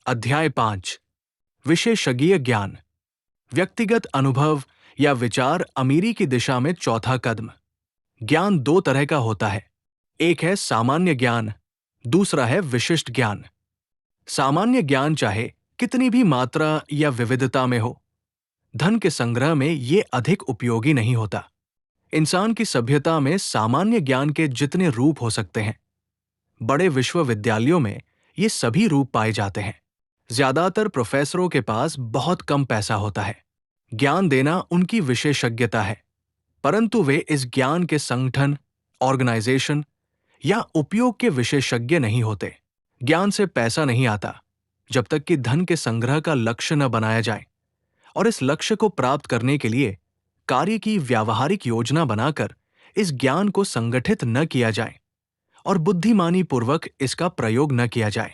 अध्याय 5 विशेषज्ञ ज्ञान। व्यक्तिगत अनुभव या विचार अमीरी की दिशा में चौथा कदम। ज्ञान दो तरह का होता है, एक है सामान्य ज्ञान, दूसरा है विशिष्ट ज्ञान। सामान्य ज्ञान चाहे कितनी भी मात्रा या विविधता में हो, धन के संग्रह में ये अधिक उपयोगी नहीं होता। इंसान की सभ्यता में सामान्य ज्ञान के जितने रूप हो सकते हैं, बड़े विश्वविद्यालयों में ये सभी रूप पाए जाते हैं। ज्यादातर प्रोफेसरों के पास बहुत कम पैसा होता है। ज्ञान देना उनकी विशेषज्ञता है, परंतु वे इस ज्ञान के संगठन, ऑर्गेनाइजेशन या उपयोग के विशेषज्ञ नहीं होते। ज्ञान से पैसा नहीं आता जब तक कि धन के संग्रह का लक्ष्य न बनाया जाए, और इस लक्ष्य को प्राप्त करने के लिए कार्य की व्यावहारिक योजना बनाकर इस ज्ञान को संगठित न किया जाए और बुद्धिमानी पूर्वक इसका प्रयोग न किया जाए।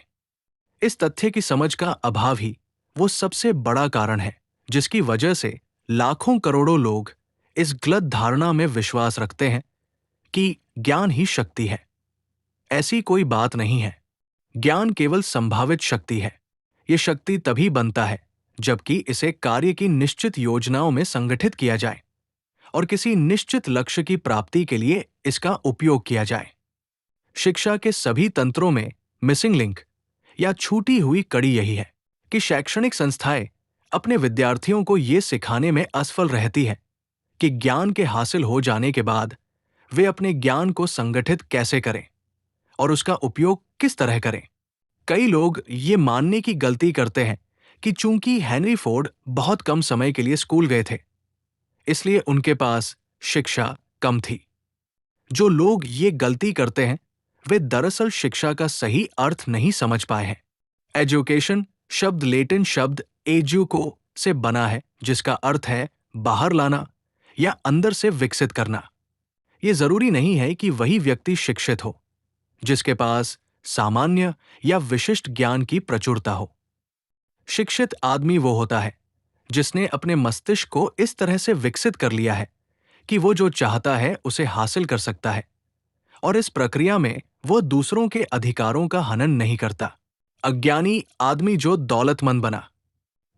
इस तथ्य की समझ का अभाव ही वो सबसे बड़ा कारण है जिसकी वजह से लाखों करोड़ों लोग इस गलत धारणा में विश्वास रखते हैं कि ज्ञान ही शक्ति है। ऐसी कोई बात नहीं है। ज्ञान केवल संभावित शक्ति है। ये शक्ति तभी बनता है जबकि इसे कार्य की निश्चित योजनाओं में संगठित किया जाए और किसी निश्चित लक्ष्य की प्राप्ति के लिए इसका उपयोग किया जाए। शिक्षा के सभी तंत्रों में मिसिंग लिंक या छूटी हुई कड़ी यही है कि शैक्षणिक संस्थाएं अपने विद्यार्थियों को ये सिखाने में असफल रहती है कि ज्ञान के हासिल हो जाने के बाद वे अपने ज्ञान को संगठित कैसे करें और उसका उपयोग किस तरह करें। कई लोग ये मानने की गलती करते हैं कि चूंकि हेनरी फोर्ड बहुत कम समय के लिए स्कूल गए थे, इसलिए उनके पास शिक्षा कम थी। जो लोग ये गलती करते हैं वे दरअसल शिक्षा का सही अर्थ नहीं समझ पाए हैं। एजुकेशन शब्द लेटिन शब्द एजुको से बना है, जिसका अर्थ है बाहर लाना या अंदर से विकसित करना। ये जरूरी नहीं है कि वही व्यक्ति शिक्षित हो जिसके पास सामान्य या विशिष्ट ज्ञान की प्रचुरता हो। शिक्षित आदमी वो होता है जिसने अपने मस्तिष्क को इस तरह से विकसित कर लिया है कि वो जो चाहता है उसे हासिल कर सकता है, और इस प्रक्रिया में वो दूसरों के अधिकारों का हनन नहीं करता। अज्ञानी आदमी जो दौलतमंद बना।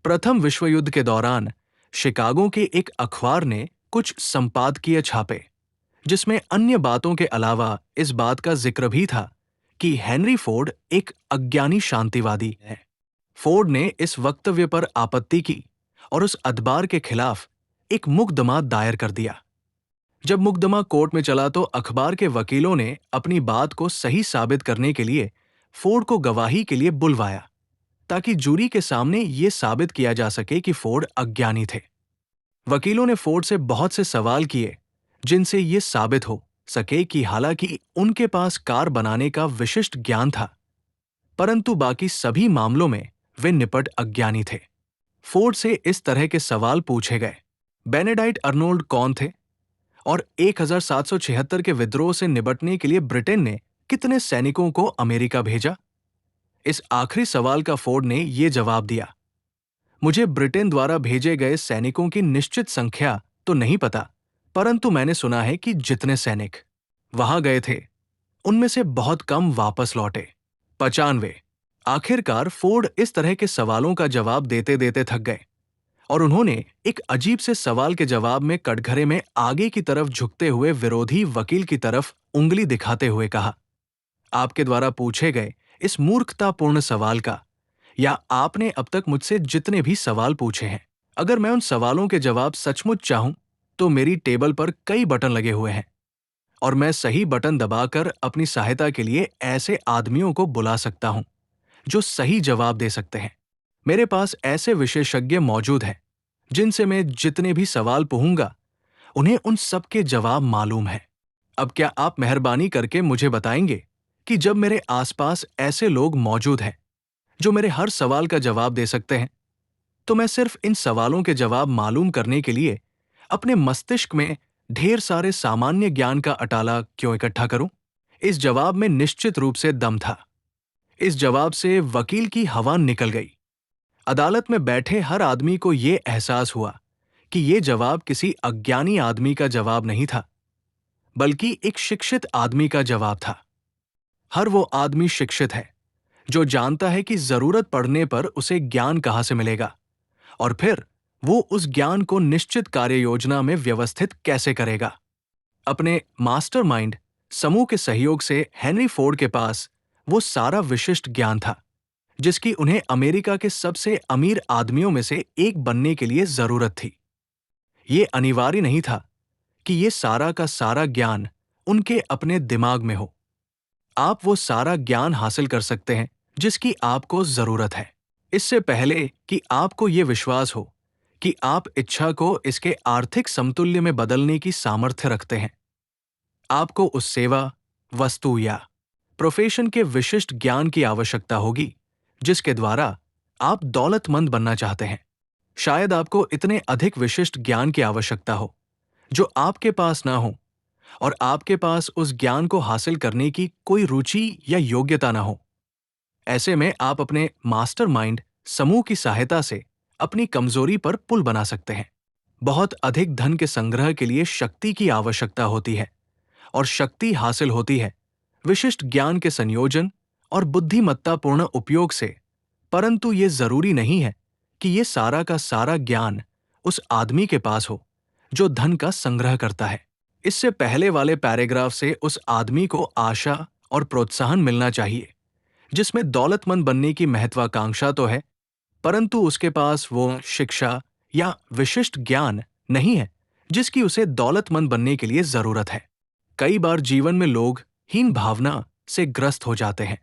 प्रथम विश्व युद्ध के दौरान शिकागो के एक अखबार ने कुछ संपादकीय छापे जिसमें अन्य बातों के अलावा इस बात का जिक्र भी था कि हेनरी फोर्ड एक अज्ञानी शांतिवादी है। फोर्ड ने इस वक्तव्य पर आपत्ति की और उस अखबार के खिलाफ एक मुकदमा दायर कर दिया। जब मुकदमा कोर्ट में चला तो अखबार के वकीलों ने अपनी बात को सही साबित करने के लिए फोर्ड को गवाही के लिए बुलवाया ताकि जूरी के सामने ये साबित किया जा सके कि फोर्ड अज्ञानी थे। वकीलों ने फोर्ड से बहुत से सवाल किए जिनसे ये साबित हो सके कि हालांकि उनके पास कार बनाने का विशिष्ट ज्ञान था, परंतु बाकी सभी मामलों में वे निपट अज्ञानी थे। फोर्ड से इस तरह के सवाल पूछे गए। बेनेडिक्ट अर्नोल्ड कौन थे और 1776 के विद्रोह से निपटने के लिए ब्रिटेन ने कितने सैनिकों को अमेरिका भेजा? इस आखिरी सवाल का फोर्ड ने यह जवाब दिया, मुझे ब्रिटेन द्वारा भेजे गए सैनिकों की निश्चित संख्या तो नहीं पता, परंतु मैंने सुना है कि जितने सैनिक वहां गए थे उनमें से बहुत कम वापस लौटे। 95। आखिरकार फोर्ड इस तरह के सवालों का जवाब देते देते थक गए और उन्होंने एक अजीब से सवाल के जवाब में कटघरे में आगे की तरफ झुकते हुए विरोधी वकील की तरफ उंगली दिखाते हुए कहा, आपके द्वारा पूछे गए इस मूर्खतापूर्ण सवाल का, या आपने अब तक मुझसे जितने भी सवाल पूछे हैं, अगर मैं उन सवालों के जवाब सचमुच चाहूं तो मेरी टेबल पर कई बटन लगे हुए हैं और मैं सही बटन दबाकर अपनी सहायता के लिए ऐसे आदमियों को बुला सकता हूं जो सही जवाब दे सकते हैं। मेरे पास ऐसे विशेषज्ञ मौजूद हैं जिनसे मैं जितने भी सवाल पूछूंगा उन्हें उन सब के जवाब मालूम है। अब क्या आप मेहरबानी करके मुझे बताएंगे कि जब मेरे आसपास ऐसे लोग मौजूद हैं जो मेरे हर सवाल का जवाब दे सकते हैं, तो मैं सिर्फ इन सवालों के जवाब मालूम करने के लिए अपने मस्तिष्क में ढेर सारे सामान्य ज्ञान का अटाला क्यों इकट्ठा करूं? इस जवाब में निश्चित रूप से दम था। इस जवाब से वकील की हवा निकल गई। अदालत में बैठे हर आदमी को यह एहसास हुआ कि यह जवाब किसी अज्ञानी आदमी का जवाब नहीं था, बल्कि एक शिक्षित आदमी का जवाब था। हर वो आदमी शिक्षित है जो जानता है कि जरूरत पड़ने पर उसे ज्ञान कहां से मिलेगा और फिर वो उस ज्ञान को निश्चित कार्य योजना में व्यवस्थित कैसे करेगा। अपने मास्टरमाइंड समूह के सहयोग से हेनरी फोर्ड के पास वो सारा विशिष्ट ज्ञान था जिसकी उन्हें अमेरिका के सबसे अमीर आदमियों में से एक बनने के लिए जरूरत थी। ये अनिवार्य नहीं था कि ये सारा का सारा ज्ञान उनके अपने दिमाग में हो। आप वो सारा ज्ञान हासिल कर सकते हैं जिसकी आपको जरूरत है, इससे पहले कि आपको ये विश्वास हो कि आप इच्छा को इसके आर्थिक समतुल्य में बदलने की सामर्थ्य रखते हैं। आपको उस सेवा, वस्तु या प्रोफेशन के विशिष्ट ज्ञान की आवश्यकता होगी जिसके द्वारा आप दौलतमंद बनना चाहते हैं। शायद आपको इतने अधिक विशिष्ट ज्ञान की आवश्यकता हो जो आपके पास ना हो और आपके पास उस ज्ञान को हासिल करने की कोई रुचि या योग्यता ना हो। ऐसे में आप अपने मास्टरमाइंड समूह की सहायता से अपनी कमजोरी पर पुल बना सकते हैं। बहुत अधिक धन के संग्रह के लिए शक्ति की आवश्यकता होती है और शक्ति हासिल होती है विशिष्ट ज्ञान के संयोजन और बुद्धिमत्तापूर्ण उपयोग से। परंतु ये जरूरी नहीं है कि ये सारा का सारा ज्ञान उस आदमी के पास हो जो धन का संग्रह करता है। इससे पहले वाले पैराग्राफ से उस आदमी को आशा और प्रोत्साहन मिलना चाहिए जिसमें दौलतमंद बनने की महत्वाकांक्षा तो है, परंतु उसके पास वो शिक्षा या विशिष्ट ज्ञान नहीं है जिसकी उसे दौलतमंद बनने के लिए जरूरत है। कई बार जीवन में लोग हीन भावना से ग्रस्त हो जाते हैं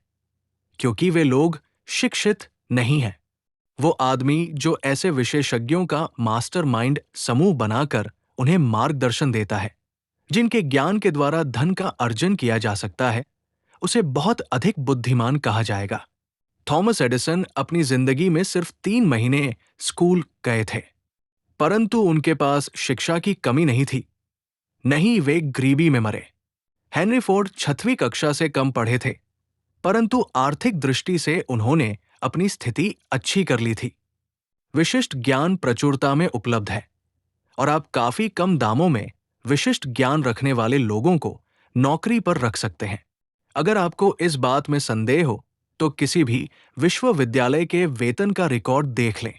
क्योंकि वे लोग शिक्षित नहीं हैं। वो आदमी जो ऐसे विशेषज्ञों का मास्टरमाइंड समूह बनाकर उन्हें मार्गदर्शन देता है जिनके ज्ञान के द्वारा धन का अर्जन किया जा सकता है, उसे बहुत अधिक बुद्धिमान कहा जाएगा। थॉमस एडिसन अपनी जिंदगी में सिर्फ 3 महीने स्कूल गए थे, परंतु उनके पास शिक्षा की कमी नहीं थी, नहीं वे गरीबी में मरे। हेनरी फोर्ड 6वीं कक्षा से कम पढ़े थे, परंतु आर्थिक दृष्टि से उन्होंने अपनी स्थिति अच्छी कर ली थी। विशिष्ट ज्ञान प्रचुरता में उपलब्ध है और आप काफी कम दामों में विशिष्ट ज्ञान रखने वाले लोगों को नौकरी पर रख सकते हैं। अगर आपको इस बात में संदेह हो तो किसी भी विश्वविद्यालय के वेतन का रिकॉर्ड देख लें।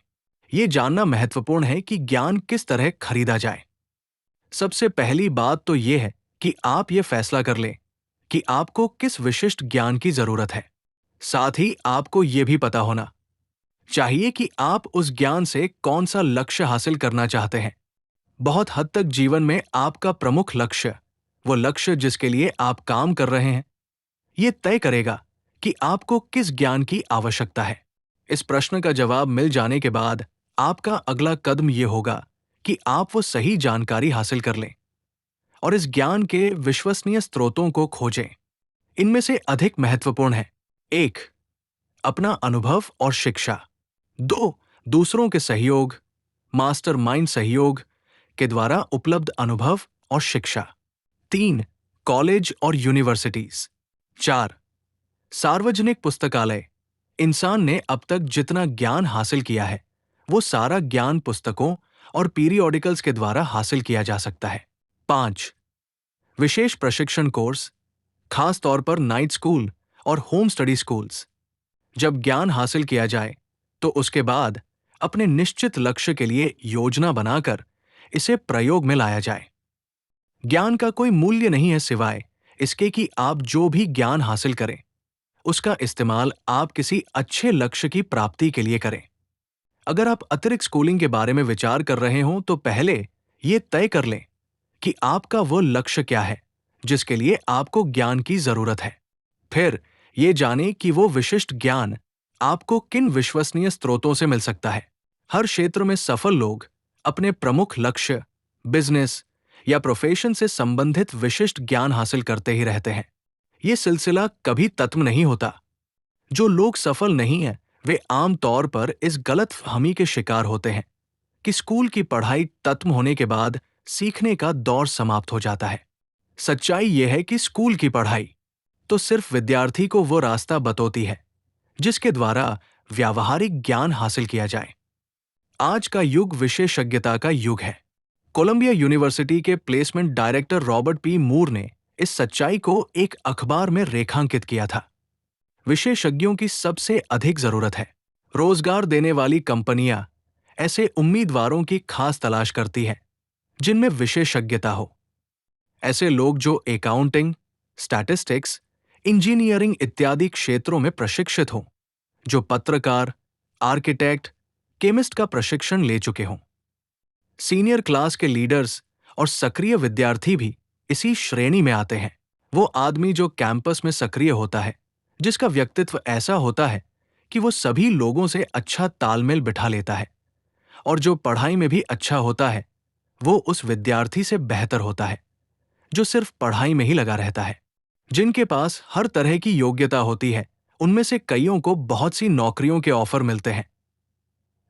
ये जानना महत्वपूर्ण है कि ज्ञान किस तरह खरीदा जाए। सबसे पहली बात तो यह है कि आप ये फैसला कर लें कि आपको किस विशिष्ट ज्ञान की जरूरत है। साथ ही आपको यह भी पता होना चाहिए कि आप उस ज्ञान से कौन सा लक्ष्य हासिल करना चाहते हैं। बहुत हद तक जीवन में आपका प्रमुख लक्ष्य, वो लक्ष्य जिसके लिए आप काम कर रहे हैं, ये तय करेगा कि आपको किस ज्ञान की आवश्यकता है। इस प्रश्न का जवाब मिल जाने के बाद आपका अगला कदम ये होगा कि आप वो सही जानकारी हासिल कर लें और इस ज्ञान के विश्वसनीय स्रोतों को खोजें। इनमें से अधिक महत्वपूर्ण है: 1. अपना अनुभव और शिक्षा। 2. दूसरों के सहयोग, मास्टरमाइंड सहयोग के द्वारा उपलब्ध अनुभव और शिक्षा। 3. कॉलेज और यूनिवर्सिटीज। 4. सार्वजनिक पुस्तकालय। इंसान ने अब तक जितना ज्ञान हासिल किया है वो सारा ज्ञान पुस्तकों और पीरियोडिकल्स के द्वारा हासिल किया जा सकता है। 5. विशेष प्रशिक्षण कोर्स, खास तौर पर नाइट स्कूल और होम स्टडी स्कूल्स। जब ज्ञान हासिल किया जाए तो उसके बाद अपने निश्चित लक्ष्य के लिए योजना बनाकर इसे प्रयोग में लाया जाए। ज्ञान का कोई मूल्य नहीं है सिवाय इसके कि आप जो भी ज्ञान हासिल करें उसका इस्तेमाल आप किसी अच्छे लक्ष्य की प्राप्ति के लिए करें। अगर आप अतिरिक्त स्कूलिंग के बारे में विचार कर रहे हो तो पहले ये तय कर लें कि आपका वो लक्ष्य क्या है जिसके लिए आपको ज्ञान की जरूरत है। फिर ये जाने कि वो विशिष्ट ज्ञान आपको किन विश्वसनीय स्रोतों से मिल सकता है। हर क्षेत्र में सफल लोग अपने प्रमुख लक्ष्य, बिजनेस या प्रोफेशन से संबंधित विशिष्ट ज्ञान हासिल करते ही रहते हैं। ये सिलसिला कभी तत्म नहीं होता। जो लोग सफल नहीं हैं वे आम तौर पर इस गलतफहमी के शिकार होते हैं कि स्कूल की पढ़ाई खत्म होने के बाद सीखने का दौर समाप्त हो जाता है। सच्चाई यह है कि स्कूल की पढ़ाई तो सिर्फ विद्यार्थी को वो रास्ता बतौती है जिसके द्वारा व्यावहारिक ज्ञान हासिल किया जाए। आज का युग विशेषज्ञता का युग है। कोलंबिया यूनिवर्सिटी के प्लेसमेंट डायरेक्टर रॉबर्ट पी मूर ने इस सच्चाई को एक अखबार में रेखांकित किया था। विशेषज्ञों की सबसे अधिक जरूरत है। रोजगार देने वाली कंपनियां ऐसे उम्मीदवारों की खास तलाश करती हैं जिनमें विशेषज्ञता हो। ऐसे लोग जो अकाउंटिंग, स्टैटिस्टिक्स, इंजीनियरिंग इत्यादि क्षेत्रों में प्रशिक्षित हों, जो पत्रकार, आर्किटेक्ट, केमिस्ट का प्रशिक्षण ले चुके हों। सीनियर क्लास के लीडर्स और सक्रिय विद्यार्थी भी इसी श्रेणी में आते हैं। वो आदमी जो कैंपस में सक्रिय होता है, जिसका व्यक्तित्व ऐसा होता है कि वो सभी लोगों से अच्छा तालमेल बिठा लेता है, और जो पढ़ाई में भी अच्छा होता है, वो उस विद्यार्थी से बेहतर होता है जो सिर्फ पढ़ाई में ही लगा रहता है। जिनके पास हर तरह की योग्यता होती है, उनमें से कईयों को बहुत सी नौकरियों के ऑफर मिलते हैं।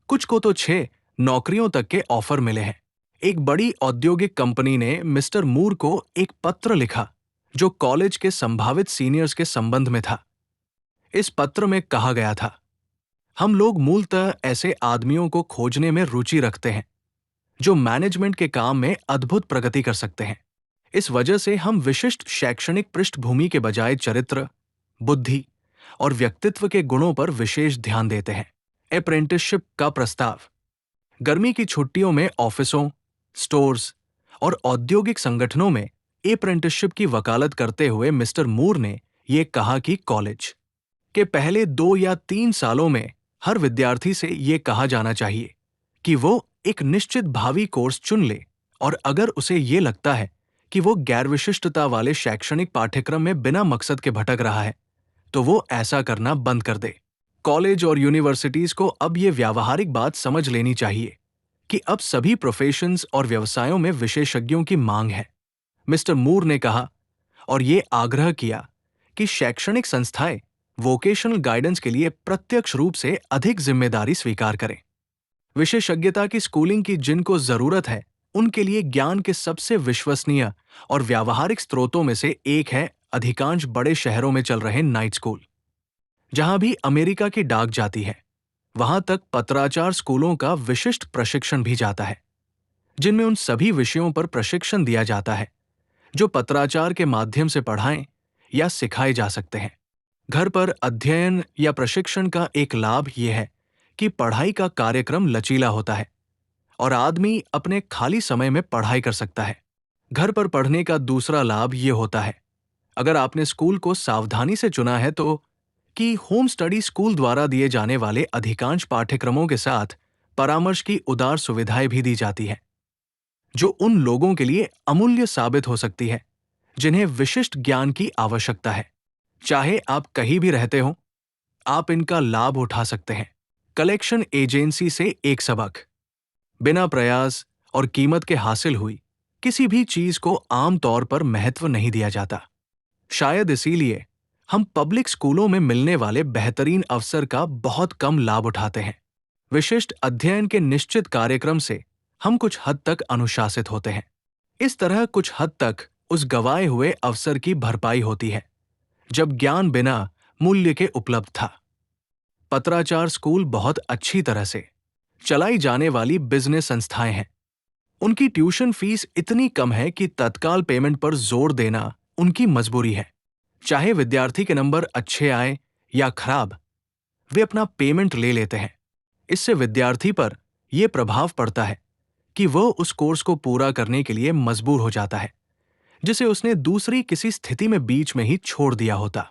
कुछ को तो 6 नौकरियों तक के ऑफर मिले हैं। एक बड़ी औद्योगिक कंपनी ने मिस्टर मूर को एक पत्र लिखा जो कॉलेज के संभावित सीनियर्स के संबंध में था। इस पत्र में कहा गया था, हम लोग मूलतः ऐसे आदमियों को खोजने में रुचि रखते हैं जो मैनेजमेंट के काम में अद्भुत प्रगति कर सकते हैं। इस वजह से हम विशिष्ट शैक्षणिक पृष्ठभूमि के बजाय चरित्र, बुद्धि और व्यक्तित्व के गुणों पर विशेष ध्यान देते हैं। अप्रेंटिसशिप का प्रस्ताव। गर्मी की छुट्टियों में ऑफिसों, स्टोर्स और औद्योगिक संगठनों में अप्रेंटिसशिप की वकालत करते हुए मिस्टर मूर ने यह कहा कि कॉलेज के पहले 2 या 3 सालों में हर विद्यार्थी से यह कहा जाना चाहिए कि वो एक निश्चित भावी कोर्स चुन ले, और अगर उसे ये लगता है कि वो गैर विशिष्टता वाले शैक्षणिक पाठ्यक्रम में बिना मकसद के भटक रहा है, तो वो ऐसा करना बंद कर दे। कॉलेज और यूनिवर्सिटीज को अब ये व्यावहारिक बात समझ लेनी चाहिए कि अब सभी प्रोफेशंस और व्यवसायों में विशेषज्ञों की मांग है। मिस्टर मूर ने कहा और ये आग्रह किया कि शैक्षणिक संस्थाएं वोकेशनल गाइडेंस के लिए प्रत्यक्ष रूप से अधिक जिम्मेदारी स्वीकार करें। विशेषज्ञता की स्कूलिंग की जिनको जरूरत है, उनके लिए ज्ञान के सबसे विश्वसनीय और व्यावहारिक स्रोतों में से एक है अधिकांश बड़े शहरों में चल रहे नाइट स्कूल। जहां भी अमेरिका की डाक जाती है, वहां तक पत्राचार स्कूलों का विशिष्ट प्रशिक्षण भी जाता है, जिनमें उन सभी विषयों पर प्रशिक्षण दिया जाता है जो पत्राचार के माध्यम से पढ़ाएं या सिखाए जा सकते हैं। घर पर अध्ययन या प्रशिक्षण का एक लाभ यह है कि पढ़ाई का कार्यक्रम लचीला होता है और आदमी अपने खाली समय में पढ़ाई कर सकता है। घर पर पढ़ने का दूसरा लाभ यह होता है, अगर आपने स्कूल को सावधानी से चुना है, तो कि होम स्टडी स्कूल द्वारा दिए जाने वाले अधिकांश पाठ्यक्रमों के साथ परामर्श की उदार सुविधाएं भी दी जाती हैं, जो उन लोगों के लिए अमूल्य साबित हो सकती है जिन्हें विशिष्ट ज्ञान की आवश्यकता है। चाहे आप कहीं भी रहते हो, आप इनका लाभ उठा सकते हैं। कलेक्शन एजेंसी से एक सबक। बिना प्रयास और कीमत के हासिल हुई किसी भी चीज को आम तौर पर महत्व नहीं दिया जाता। शायद इसीलिए हम पब्लिक स्कूलों में मिलने वाले बेहतरीन अवसर का बहुत कम लाभ उठाते हैं। विशिष्ट अध्ययन के निश्चित कार्यक्रम से हम कुछ हद तक अनुशासित होते हैं। इस तरह कुछ हद तक उस गंवाए हुए अवसर की भरपाई होती है जब ज्ञान बिना मूल्य के उपलब्ध था। पत्राचार स्कूल बहुत अच्छी तरह से चलाई जाने वाली बिजनेस संस्थाएं हैं। उनकी ट्यूशन फीस इतनी कम है कि तत्काल पेमेंट पर जोर देना उनकी मजबूरी है। चाहे विद्यार्थी के नंबर अच्छे आए या खराब, वे अपना पेमेंट ले लेते हैं। इससे विद्यार्थी पर यह प्रभाव पड़ता है कि वह उस कोर्स को पूरा करने के लिए मजबूर हो जाता है जिसे उसने दूसरी किसी स्थिति में बीच में ही छोड़ दिया होता।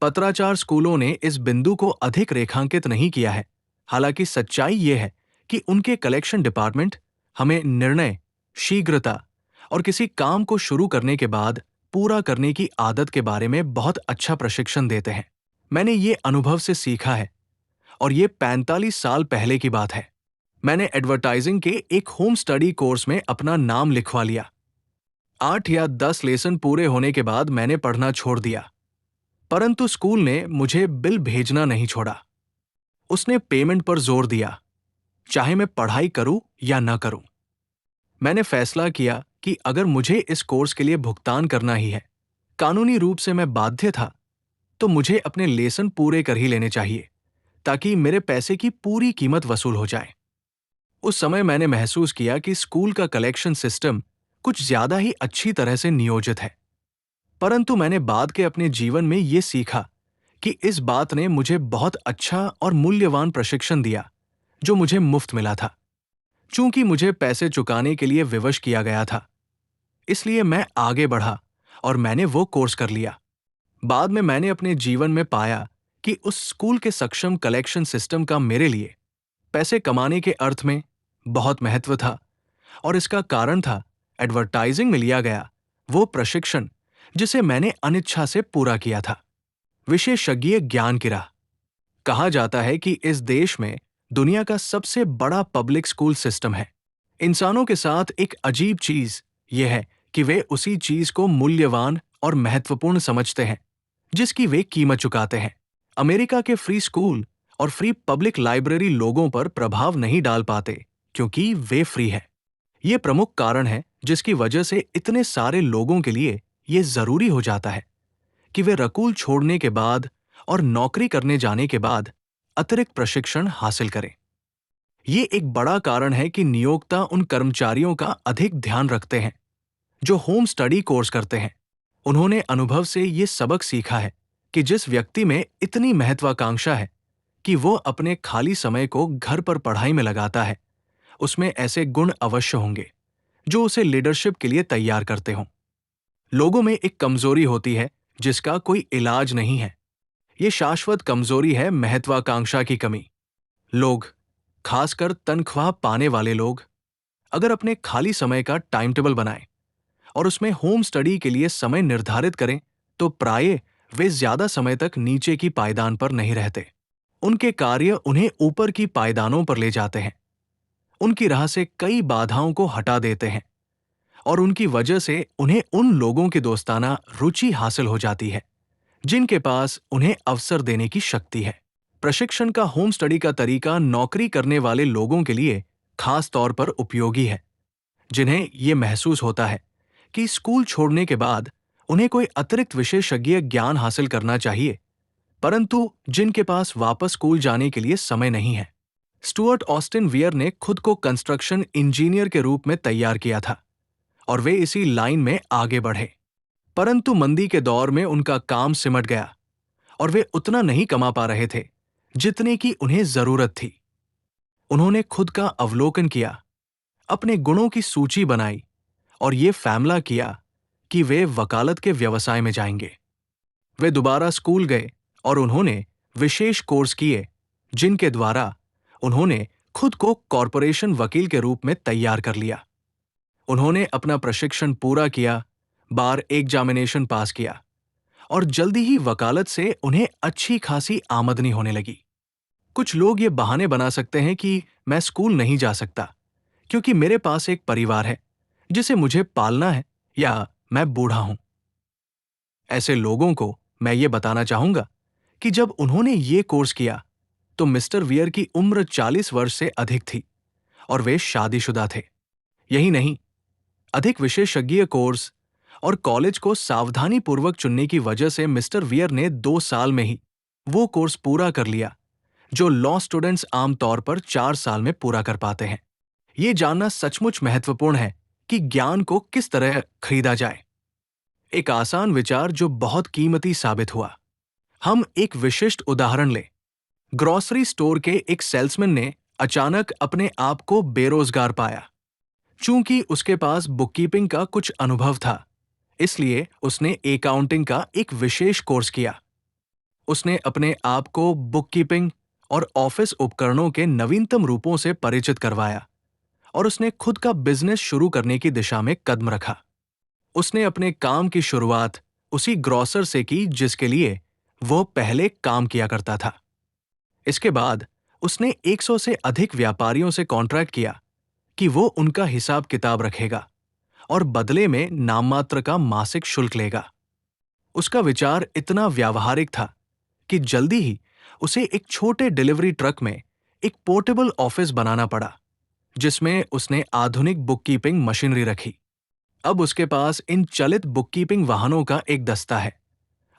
पत्राचार स्कूलों ने इस बिंदु को अधिक रेखांकित नहीं किया है। हालांकि सच्चाई यह है कि उनके कलेक्शन डिपार्टमेंट हमें निर्णय, शीघ्रता और किसी काम को शुरू करने के बाद पूरा करने की आदत के बारे में बहुत अच्छा प्रशिक्षण देते हैं। मैंने ये अनुभव से सीखा है और ये 45 साल पहले की बात है। मैंने एडवर्टाइजिंग के एक होम स्टडी कोर्स में अपना नाम लिखवा लिया। 8 या 10 लेसन पूरे होने के बाद मैंने पढ़ना छोड़ दिया, परंतु स्कूल ने मुझे बिल भेजना नहीं छोड़ा। उसने पेमेंट पर जोर दिया, चाहे मैं पढ़ाई करूं या न करूं। मैंने फैसला किया कि अगर मुझे इस कोर्स के लिए भुगतान करना ही है, कानूनी रूप से मैं बाध्य था, तो मुझे अपने लेसन पूरे कर ही लेने चाहिए ताकि मेरे पैसे की पूरी कीमत वसूल हो जाए। उस समय मैंने महसूस किया कि स्कूल का कलेक्शन सिस्टम कुछ ज्यादा ही अच्छी तरह से नियोजित है। परंतु मैंने बाद के अपने जीवन में ये सीखा कि इस बात ने मुझे बहुत अच्छा और मूल्यवान प्रशिक्षण दिया जो मुझे मुफ्त मिला था। चूंकि मुझे पैसे चुकाने के लिए विवश किया गया था, इसलिए मैं आगे बढ़ा और मैंने वो कोर्स कर लिया। बाद में मैंने अपने जीवन में पाया कि उस स्कूल के सक्षम कलेक्शन सिस्टम का मेरे लिए पैसे कमाने के अर्थ में बहुत महत्व था, और इसका कारण था एडवर्टाइजिंग में लिया गया वो प्रशिक्षण जिसे मैंने अनिच्छा से पूरा किया था। विशेषज्ञ ज्ञान की राह। कहा जाता है कि इस देश में दुनिया का सबसे बड़ा पब्लिक स्कूल सिस्टम है। इंसानों के साथ एक अजीब चीज यह है कि वे उसी चीज को मूल्यवान और महत्वपूर्ण समझते हैं जिसकी वे कीमत चुकाते हैं। अमेरिका के फ्री स्कूल और फ्री पब्लिक लाइब्रेरी लोगों पर प्रभाव नहीं डाल पाते क्योंकि वे फ्री है। ये प्रमुख कारण है जिसकी वजह से इतने सारे लोगों के लिए ये जरूरी हो जाता है कि वे रकूल छोड़ने के बाद और नौकरी करने जाने के बाद अतिरिक्त प्रशिक्षण हासिल करें। ये एक बड़ा कारण है कि नियोक्ता उन कर्मचारियों का अधिक ध्यान रखते हैं जो होम स्टडी कोर्स करते हैं। उन्होंने अनुभव से ये सबक सीखा है कि जिस व्यक्ति में इतनी महत्वाकांक्षा है कि वो अपने खाली समय को घर पर पढ़ाई में लगाता है, उसमें ऐसे गुण अवश्य होंगे जो उसे लीडरशिप के लिए तैयार करते हों। लोगों में एक कमजोरी होती है जिसका कोई इलाज नहीं है। ये शाश्वत कमजोरी है महत्वाकांक्षा की कमी। लोग, खासकर तनख्वाह पाने वाले लोग, अगर अपने खाली समय का टाइम टेबल बनाएं और उसमें होम स्टडी के लिए समय निर्धारित करें तो प्रायः वे ज्यादा समय तक नीचे की पायदान पर नहीं रहते। उनके कार्य उन्हें ऊपर की पायदानों पर ले जाते हैं, उनकी राह से कई बाधाओं को हटा देते हैं और उनकी वजह से उन्हें उन लोगों की दोस्ताना रुचि हासिल हो जाती है जिनके पास उन्हें अवसर देने की शक्ति है। प्रशिक्षण का होम स्टडी का तरीका नौकरी करने वाले लोगों के लिए खास तौर पर उपयोगी है जिन्हें यह महसूस होता है कि स्कूल छोड़ने के बाद उन्हें कोई अतिरिक्त विशेषज्ञ ज्ञान हासिल करना चाहिए, परंतु जिनके पास वापस स्कूल जाने के लिए समय नहीं है। स्टुअर्ट ऑस्टिन वियर ने खुद को कंस्ट्रक्शन इंजीनियर के रूप में तैयार किया था और वे इसी लाइन में आगे बढ़े, परंतु मंदी के दौर में उनका काम सिमट गया और वे उतना नहीं कमा पा रहे थे जितने की उन्हें जरूरत थी। उन्होंने खुद का अवलोकन किया, अपने गुणों की सूची बनाई और ये फैसला किया कि वे वकालत के व्यवसाय में जाएंगे। वे दोबारा स्कूल गए और उन्होंने विशेष कोर्स किए जिनके द्वारा उन्होंने खुद को कॉरपोरेशन वकील के रूप में तैयार कर लिया। उन्होंने अपना प्रशिक्षण पूरा किया, बार एग्जामिनेशन पास किया और जल्दी ही वकालत से उन्हें अच्छी खासी आमदनी होने लगी। कुछ लोग ये बहाने बना सकते हैं कि मैं स्कूल नहीं जा सकता क्योंकि मेरे पास एक परिवार है जिसे मुझे पालना है या मैं बूढ़ा हूं। ऐसे लोगों को मैं ये बताना चाहूंगा कि जब उन्होंने ये कोर्स किया तो मिस्टर वियर की उम्र 40 वर्ष से अधिक थी और वे शादीशुदा थे। यही नहीं, अधिक विशेषज्ञ कोर्स और कॉलेज को सावधानीपूर्वक चुनने की वजह से मिस्टर वियर ने 2 साल में ही वो कोर्स पूरा कर लिया जो लॉ स्टूडेंट्स आमतौर पर 4 साल में पूरा कर पाते हैं। ये जानना सचमुच महत्वपूर्ण है कि ज्ञान को किस तरह खरीदा जाए। एक आसान विचार जो बहुत कीमती साबित हुआ। हम एक विशिष्ट उदाहरण लें। ग्रोसरी स्टोर के एक सेल्समैन ने अचानक अपने आप को बेरोजगार पाया। चूंकि उसके पास बुककीपिंग का कुछ अनुभव था, इसलिए उसने अकाउंटिंग का एक विशेष कोर्स किया। उसने अपने आप को बुककीपिंग और ऑफिस उपकरणों के नवीनतम रूपों से परिचित करवाया और उसने खुद का बिजनेस शुरू करने की दिशा में कदम रखा। उसने अपने काम की शुरुआत उसी ग्रोसर से की जिसके लिए वो पहले काम किया करता था। इसके बाद उसने 100 से अधिक व्यापारियों से कॉन्ट्रैक्ट किया कि वो उनका हिसाब किताब रखेगा और बदले में नाममात्र का मासिक शुल्क लेगा। उसका विचार इतना व्यावहारिक था कि जल्दी ही उसे एक छोटे डिलीवरी ट्रक में एक पोर्टेबल ऑफिस बनाना पड़ा जिसमें उसने आधुनिक बुककीपिंग मशीनरी रखी। अब उसके पास इन चलित बुककीपिंग वाहनों का एक दस्ता है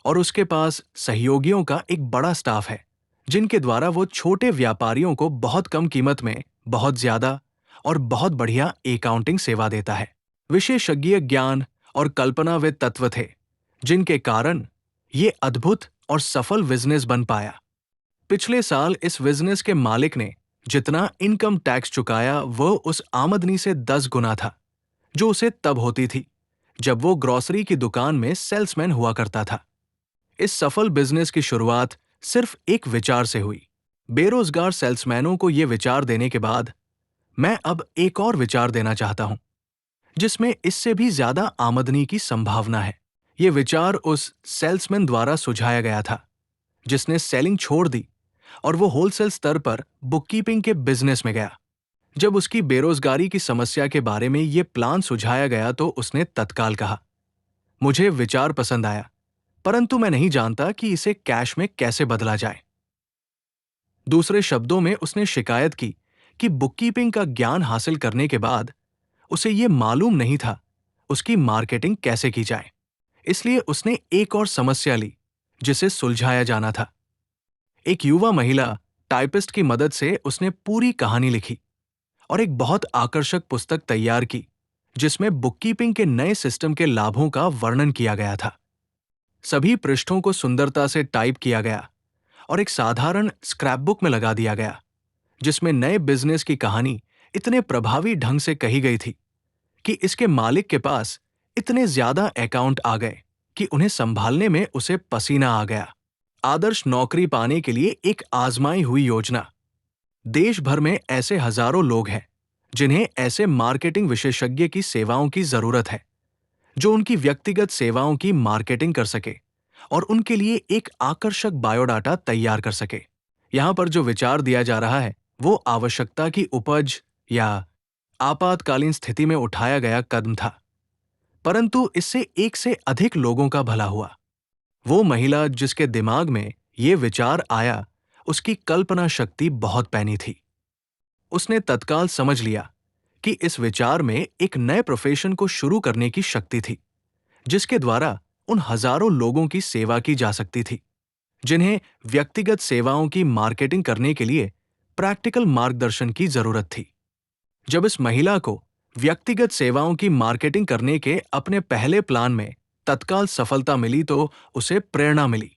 और उसके पास सहयोगियों का एक बड़ा स्टाफ है जिनके द्वारा वो छोटे व्यापारियों को बहुत कम कीमत में बहुत ज्यादा और बहुत बढ़िया अकाउंटिंग सेवा देता है। विशेषज्ञ ज्ञान और कल्पना वे तत्व थे जिनके कारण ये अद्भुत और सफल बिजनेस बन पाया। पिछले साल इस बिजनेस के मालिक ने जितना इनकम टैक्स चुकाया वो उस आमदनी से 10 गुना था जो उसे तब होती थी जब वो ग्रोसरी की दुकान में सेल्समैन हुआ करता था। इस सफल बिजनेस की शुरुआत सिर्फ एक विचार से हुई। बेरोजगार सेल्समैनों को ये विचार देने के बाद मैं अब एक और विचार देना चाहता हूं जिसमें इससे भी ज्यादा आमदनी की संभावना है। ये विचार उस सेल्समैन द्वारा सुझाया गया था जिसने सेलिंग छोड़ दी और वो होलसेल स्तर पर बुककीपिंग के बिजनेस में गया। जब उसकी बेरोजगारी की समस्या के बारे में ये प्लान सुझाया गया तो उसने तत्काल कहा, मुझे विचार पसंद आया, परंतु मैं नहीं जानता कि इसे कैश में कैसे बदला जाए। दूसरे शब्दों में उसने शिकायत की कि बुककीपिंग का ज्ञान हासिल करने के बाद उसे ये मालूम नहीं था उसकी मार्केटिंग कैसे की जाए। इसलिए उसने एक और समस्या ली जिसे सुलझाया जाना था। एक युवा महिला टाइपिस्ट की मदद से उसने पूरी कहानी लिखी और एक बहुत आकर्षक पुस्तक तैयार की जिसमें बुककीपिंग के नए सिस्टम के लाभों का वर्णन किया गया था। सभी पृष्ठों को सुंदरता से टाइप किया गया और एक साधारण स्क्रैपबुक में लगा दिया गया जिसमें नए बिजनेस की कहानी इतने प्रभावी ढंग से कही गई थी कि इसके मालिक के पास इतने ज्यादा अकाउंट आ गए कि उन्हें संभालने में उसे पसीना आ गया। आदर्श नौकरी पाने के लिए एक आजमाई हुई योजना। देश भर में ऐसे हजारों लोग हैं जिन्हें ऐसे मार्केटिंग विशेषज्ञ की सेवाओं की जरूरत है जो उनकी व्यक्तिगत सेवाओं की मार्केटिंग कर सके और उनके लिए एक आकर्षक बायोडाटा तैयार कर सके। यहां पर जो विचार दिया जा रहा है वो आवश्यकता की उपज या आपातकालीन स्थिति में उठाया गया कदम था, परंतु इससे एक से अधिक लोगों का भला हुआ। वो महिला जिसके दिमाग में ये विचार आया उसकी कल्पना शक्ति बहुत पैनी थी। उसने तत्काल समझ लिया कि इस विचार में एक नए प्रोफेशन को शुरू करने की शक्ति थी जिसके द्वारा उन हजारों लोगों की सेवा की जा सकती थी जिन्हें व्यक्तिगत सेवाओं की मार्केटिंग करने के लिए प्रैक्टिकल मार्गदर्शन की जरूरत थी। जब इस महिला को व्यक्तिगत सेवाओं की मार्केटिंग करने के अपने पहले प्लान में तत्काल सफलता मिली तो उसे प्रेरणा मिली।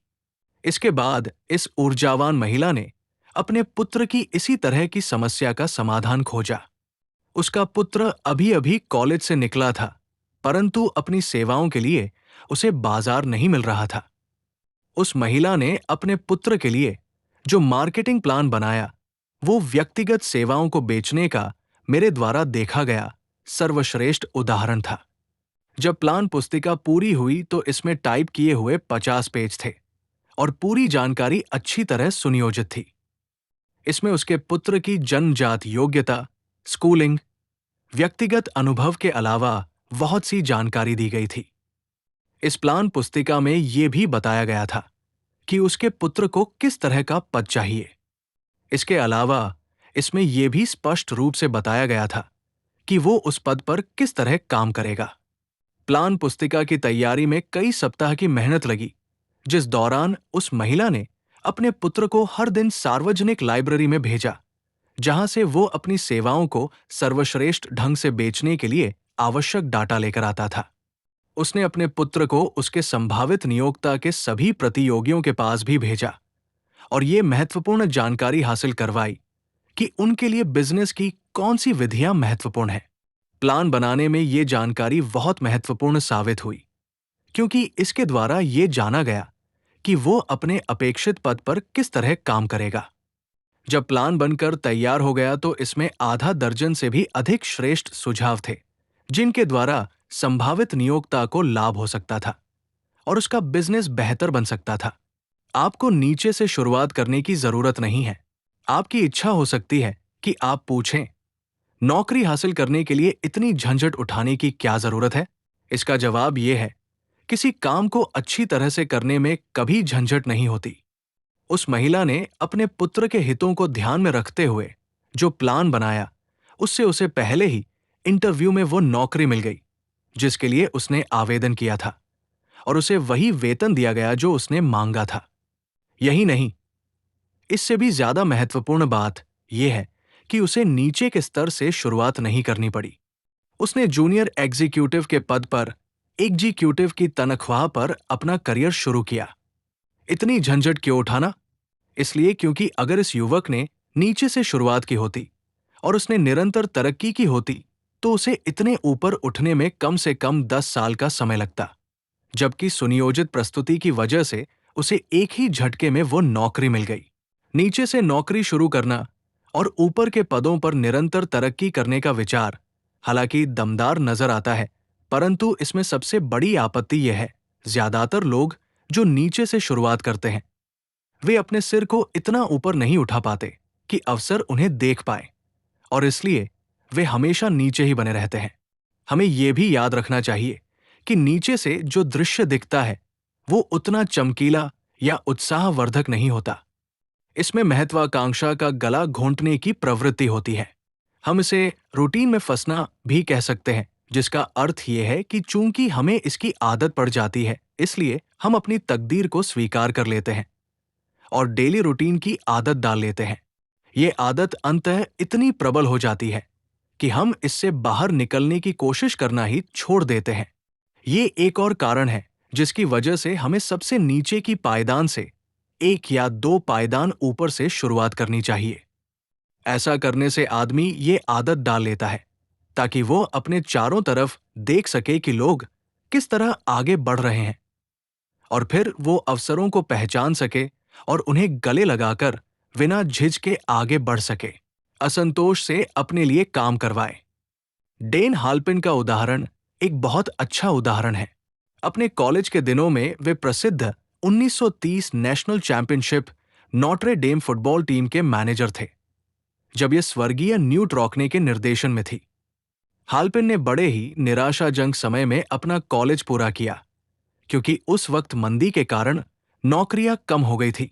इसके बाद इस ऊर्जावान महिला ने अपने पुत्र की इसी तरह की समस्या का समाधान खोजा। उसका पुत्र अभी-अभी कॉलेज से निकला था, परंतु अपनी सेवाओं के लिए उसे बाजार नहीं मिल रहा था। उस महिला ने अपने पुत्र के लिए जो मार्केटिंग प्लान बनाया, वो व्यक्तिगत सेवाओं को बेचने का मेरे द्वारा देखा गया सर्वश्रेष्ठ उदाहरण था। जब प्लान पुस्तिका पूरी हुई तो इसमें टाइप किए हुए 50 पेज थे और पूरी जानकारी अच्छी तरह सुनियोजित थी। इसमें उसके पुत्र की जन्मजात योग्यता, स्कूलिंग, व्यक्तिगत अनुभव के अलावा बहुत सी जानकारी दी गई थी। इस प्लान पुस्तिका में यह भी बताया गया था कि उसके पुत्र को किस तरह का पद चाहिए। इसके अलावा इसमें यह भी स्पष्ट रूप से बताया गया था कि वो उस पद पर किस तरह काम करेगा। प्लान पुस्तिका की तैयारी में कई सप्ताह की मेहनत लगी, जिस दौरान उस महिला ने अपने पुत्र को हर दिन सार्वजनिक लाइब्रेरी में भेजा, जहां से वो अपनी सेवाओं को सर्वश्रेष्ठ ढंग से बेचने के लिए आवश्यक डाटा लेकर आता था। उसने अपने पुत्र को उसके संभावित नियोक्ता के सभी प्रतियोगियों के पास भी भेजा और ये महत्वपूर्ण जानकारी हासिल करवाई कि उनके लिए बिजनेस की कौन सी विधियां महत्वपूर्ण है। प्लान बनाने में ये जानकारी बहुत महत्वपूर्ण साबित हुई, क्योंकि इसके द्वारा ये जाना गया कि वो अपने अपेक्षित पद पर किस तरह काम करेगा। जब प्लान बनकर तैयार हो गया तो इसमें आधा दर्जन से भी अधिक श्रेष्ठ सुझाव थे, जिनके द्वारा संभावित नियोक्ता को लाभ हो सकता था और उसका बिजनेस बेहतर बन सकता था। आपको नीचे से शुरुआत करने की जरूरत नहीं है। आपकी इच्छा हो सकती है कि आप पूछें, नौकरी हासिल करने के लिए इतनी झंझट उठाने की क्या जरूरत है? इसका जवाब यह है, किसी काम को अच्छी तरह से करने में कभी झंझट नहीं होती। उस महिला ने अपने पुत्र के हितों को ध्यान में रखते हुए जो प्लान बनाया, उससे उसे पहले ही इंटरव्यू में वो नौकरी मिल गई जिसके लिए उसने आवेदन किया था और उसे वही वेतन दिया गया जो उसने मांगा था। यही नहीं, इससे भी ज्यादा महत्वपूर्ण बात यह है कि उसे नीचे के स्तर से शुरुआत नहीं करनी पड़ी। उसने जूनियर एग्जीक्यूटिव के पद पर एग्जीक्यूटिव की तनख्वाह पर अपना करियर शुरू किया। इतनी झंझट क्यों उठाना? इसलिए क्योंकि अगर इस युवक ने नीचे से शुरुआत की होती और उसने निरंतर तरक्की की होती, तो उसे इतने ऊपर उठने में कम से कम 10 साल का समय लगता, जबकि सुनियोजित प्रस्तुति की वजह से उसे एक ही झटके में वो नौकरी मिल गई। नीचे से नौकरी शुरू करना और ऊपर के पदों पर निरंतर तरक्की करने का विचार हालांकि दमदार नजर आता है, परंतु इसमें सबसे बड़ी आपत्ति यह है, ज्यादातर लोग जो नीचे से शुरुआत करते हैं, वे अपने सिर को इतना ऊपर नहीं उठा पाते कि अवसर उन्हें देख पाए, और इसलिए वे हमेशा नीचे ही बने रहते हैं। हमें यह भी याद रखना चाहिए कि नीचे से जो दृश्य दिखता है वो उतना चमकीला या उत्साहवर्धक नहीं होता। इसमें महत्वाकांक्षा का गला घोंटने की प्रवृत्ति होती है। हम इसे रूटीन में फंसना भी कह सकते हैं, जिसका अर्थ यह है कि चूंकि हमें इसकी आदत पड़ जाती है, इसलिए हम अपनी तकदीर को स्वीकार कर लेते हैं और डेली रूटीन की आदत डाल लेते हैं। ये आदत अंततः इतनी प्रबल हो जाती है कि हम इससे बाहर निकलने की कोशिश करना ही छोड़ देते हैं। ये एक और कारण है जिसकी वजह से हमें सबसे नीचे की पायदान से 1 या 2 पायदान ऊपर से शुरुआत करनी चाहिए। ऐसा करने से आदमी ये आदत डाल लेता है ताकि वो अपने चारों तरफ देख सके कि लोग किस तरह आगे बढ़ रहे हैं, और फिर वो अवसरों को पहचान सके और उन्हें गले लगाकर बिना झिझके आगे बढ़ सके, असंतोष से अपने लिए काम करवाए। डेन हाल्पिन का उदाहरण एक बहुत अच्छा उदाहरण है। अपने कॉलेज के दिनों में वे प्रसिद्ध 1930 national championship Notre Dame football team के मैनेजर थे, जब ये स्वर्गीय न्यूट रॉकने के निर्देशन में थी। हाल्पिन ने बड़े ही निराशाजनक समय में अपना कॉलेज पूरा किया, क्योंकि उस वक्त मंदी के कारण नौकरियां कम हो गई थी।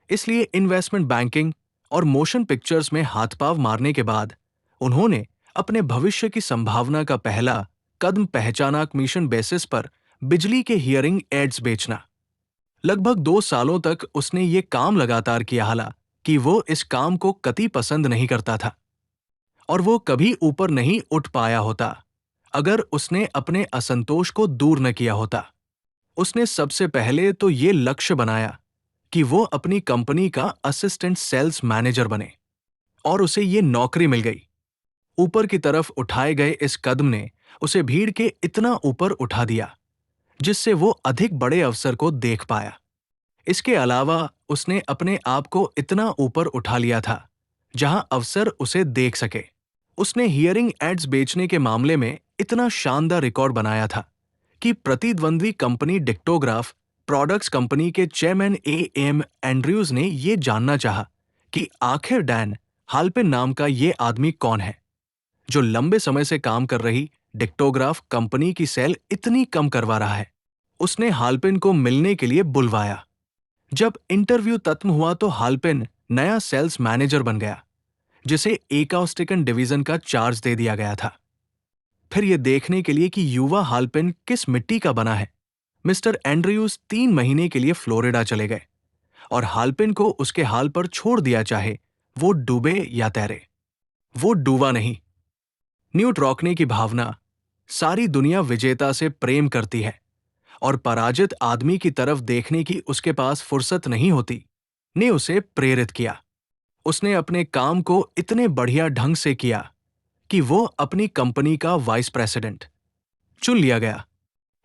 इसलिए इन्वेस्टमेंट बैंकिंग और मोशन पिक्चर्स में हाथ-पांव मारने के बाद उन्होंने अपने भविष्य की संभावना का पहला कदम पहचाना कमीशन बेसिस पर बिजली के हियरिंग एड्स बेचना। लगभग 2 सालों तक उसने ये काम लगातार किया, हालांकि वो इस काम को कतई पसंद नहीं करता था और वो कभी ऊपर नहीं उठ पाया होता अगर उसने अपने असंतोष को दूर न किया होता। उसने सबसे पहले तो ये लक्ष्य बनाया कि वो अपनी कंपनी का असिस्टेंट सेल्स मैनेजर बने, और उसे ये नौकरी मिल गई। ऊपर की तरफ उठाए गए इस कदम ने उसे भीड़ के इतना ऊपर उठा दिया जिससे वो अधिक बड़े अवसर को देख पाया। इसके अलावा उसने अपने आप को इतना ऊपर उठा लिया था जहां अवसर उसे देख सके। उसने हियरिंग एड्स बेचने के मामले में इतना शानदार रिकॉर्ड बनाया था कि प्रतिद्वंद्वी कंपनी डिक्टोग्राफ प्रोडक्ट्स कंपनी के चेयरमैन एम एंड्रयूज ने यह जानना चाहा कि आखिर डैन हाल्पिन नाम का ये आदमी कौन है जो लंबे समय से काम कर रही डिक्टोग्राफ कंपनी की सेल इतनी कम करवा रहा है। उसने हाल्पिन को मिलने के लिए बुलवाया। जब इंटरव्यू खत्म हुआ तो हाल्पिन नया सेल्स मैनेजर बन गया, जिसे एकाउस्टिकन डिवीजन का चार्ज दे दिया गया था। फिर यह देखने के लिए कि युवा हाल्पिन किस मिट्टी का बना है, मिस्टर एंड्रयूज 3 महीने के लिए फ्लोरिडा चले गए और हाल्पिन को उसके हाल पर छोड़ दिया, चाहे वो डूबे या तैरे। वो डूबा नहीं। न्यूट रॉकने की भावना सारी दुनिया विजेता से प्रेम करती है और पराजित आदमी की तरफ देखने की उसके पास फुर्सत नहीं होती, ने उसे प्रेरित किया। उसने अपने काम को इतने बढ़िया ढंग से किया कि वो अपनी कंपनी का वाइस प्रेसिडेंट चुन लिया गया।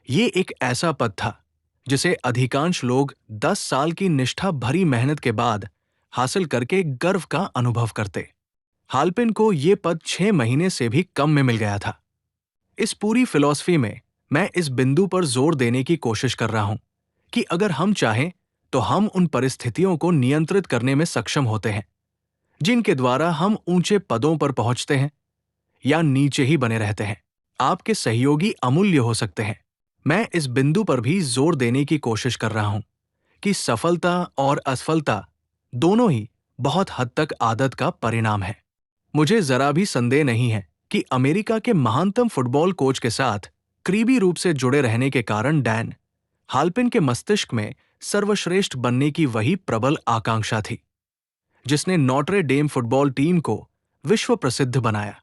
ये एक ऐसा पद था जिसे अधिकांश लोग 10 साल की निष्ठा भरी मेहनत के बाद हासिल करके गर्व का अनुभव करते। हाल्पिन को ये पद 6 महीने से भी कम में मिल गया था। इस पूरी फिलॉसफी में मैं इस बिंदु पर जोर देने की कोशिश कर रहा हूं कि अगर हम चाहें तो हम उन परिस्थितियों को नियंत्रित करने में सक्षम होते हैं जिनके द्वारा हम ऊंचे पदों पर पहुंचते हैं या नीचे ही बने रहते हैं। आपके सहयोगी अमूल्य हो सकते हैं। मैं इस बिंदु पर भी जोर देने की कोशिश कर रहा हूं कि सफलता और असफलता दोनों ही बहुत हद तक आदत का परिणाम है। मुझे जरा भी संदेह नहीं है कि अमेरिका के महानतम फुटबॉल कोच के साथ करीबी रूप से जुड़े रहने के कारण डैन हाल्पिन के मस्तिष्क में सर्वश्रेष्ठ बनने की वही प्रबल आकांक्षा थी जिसने नॉट्रे डेम फुटबॉल टीम को विश्व प्रसिद्ध बनाया।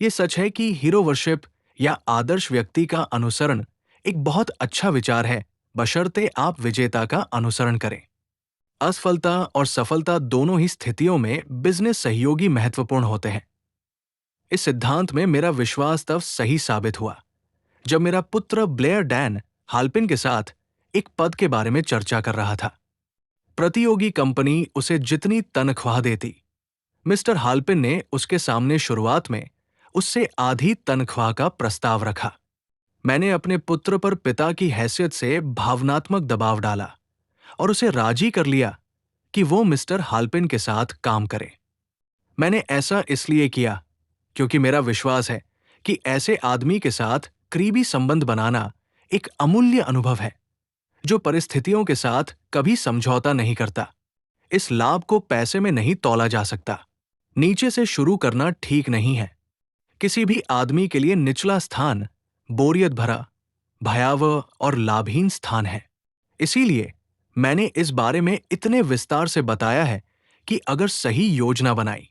ये सच है कि हीरो वर्शिप या आदर्श व्यक्ति का अनुसरण एक बहुत अच्छा विचार है बशर्ते आप विजेता का अनुसरण करें। असफलता और सफलता दोनों ही स्थितियों में बिजनेस सहयोगी महत्वपूर्ण होते हैं। इस सिद्धांत में मेरा विश्वास तब सही साबित हुआ जब मेरा पुत्र ब्लेयर डैन हाल्पिन के साथ एक पद के बारे में चर्चा कर रहा था। प्रतियोगी कंपनी उसे जितनी तनख्वाह देती, मिस्टर हाल्पिन ने उसके सामने शुरुआत में उससे आधी तनख्वाह का प्रस्ताव रखा। मैंने अपने पुत्र पर पिता की हैसियत से भावनात्मक दबाव डाला और उसे राजी कर लिया कि वो मिस्टर हाल्पिन के साथ काम करे। मैंने ऐसा इसलिए किया क्योंकि मेरा विश्वास है कि ऐसे आदमी के साथ करीबी संबंध बनाना एक अमूल्य अनुभव है जो परिस्थितियों के साथ कभी समझौता नहीं करता। इस लाभ को पैसे में नहीं तौला जा सकता। नीचे से शुरू करना ठीक नहीं है। किसी भी आदमी के लिए निचला स्थान बोरियत भरा, भयावह और लाभहीन स्थान है। इसीलिए मैंने इस बारे में इतने विस्तार से बताया है कि अगर सही योजना बनाई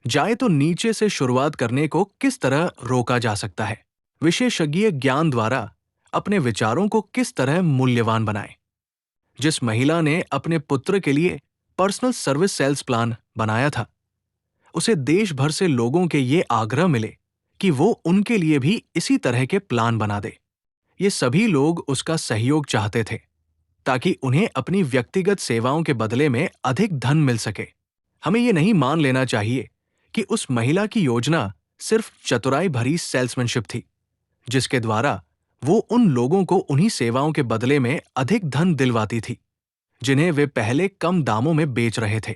जाए तो नीचे से शुरुआत करने को किस तरह रोका जा सकता है। विशेषज्ञ ज्ञान द्वारा अपने विचारों को किस तरह मूल्यवान बनाएं। जिस महिला ने अपने पुत्र के लिए पर्सनल सर्विस सेल्स प्लान बनाया था, उसे देश भर से लोगों के ये आग्रह मिले कि वो उनके लिए भी इसी तरह के प्लान बना दे। ये सभी लोग उसका सहयोग चाहते थे ताकि उन्हें अपनी व्यक्तिगत सेवाओं के बदले में अधिक धन मिल सके। हमें ये नहीं मान लेना चाहिए कि उस महिला की योजना सिर्फ चतुराई भरी सेल्समैनशिप थी, जिसके द्वारा वो उन लोगों को उन्हीं सेवाओं के बदले में अधिक धन दिलवाती थी जिन्हें वे पहले कम दामों में बेच रहे थे।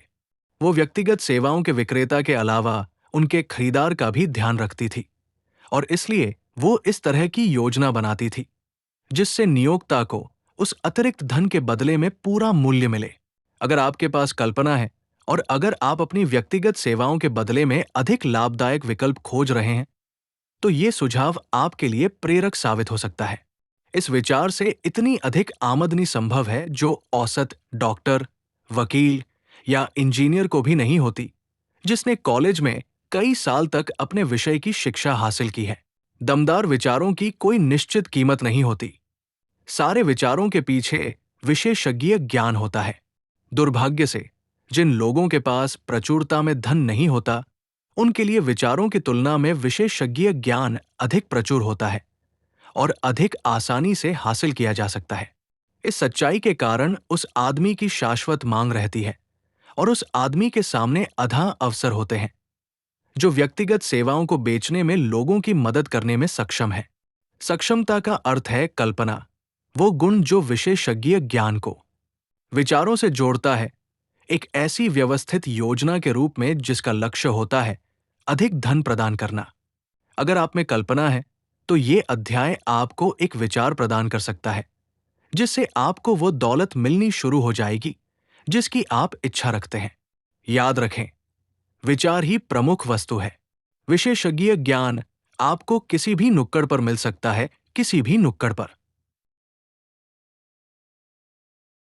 वो व्यक्तिगत सेवाओं के विक्रेता के अलावा उनके खरीदार का भी ध्यान रखती थी और इसलिए वो इस तरह की योजना बनाती थी जिससे नियोक्ता को उस अतिरिक्त धन के बदले में पूरा मूल्य मिले। अगर आपके पास कल्पना है और अगर आप अपनी व्यक्तिगत सेवाओं के बदले में अधिक लाभदायक विकल्प खोज रहे हैं, तो ये सुझाव आपके लिए प्रेरक साबित हो सकता है। इस विचार से इतनी अधिक आमदनी संभव है जो औसत डॉक्टर, वकील या इंजीनियर को भी नहीं होती, जिसने कॉलेज में कई साल तक अपने विषय की शिक्षा हासिल की है। दमदार विचारों की कोई निश्चित कीमत नहीं होती। सारे विचारों के पीछे विशेषज्ञ ज्ञान होता है। दुर्भाग्य से जिन लोगों के पास प्रचुरता में धन नहीं होता, उनके लिए विचारों की तुलना में विशेषज्ञ ज्ञान अधिक प्रचुर होता है और अधिक आसानी से हासिल किया जा सकता है। इस सच्चाई के कारण उस आदमी की शाश्वत मांग रहती है और उस आदमी के सामने अथाह अवसर होते हैं जो व्यक्तिगत सेवाओं को बेचने में लोगों की मदद करने में सक्षम है। सक्षमता का अर्थ है कल्पना, वो गुण जो विशेषज्ञ ज्ञान को विचारों से जोड़ता है, एक ऐसी व्यवस्थित योजना के रूप में जिसका लक्ष्य होता है अधिक धन प्रदान करना। अगर आप में कल्पना है तो ये अध्याय आपको एक विचार प्रदान कर सकता है जिससे आपको वो दौलत मिलनी शुरू हो जाएगी जिसकी आप इच्छा रखते हैं। याद रखें, विचार ही प्रमुख वस्तु है। विशेषज्ञ ज्ञान आपको किसी भी नुक्कड़ पर मिल सकता है, किसी भी नुक्कड़ पर।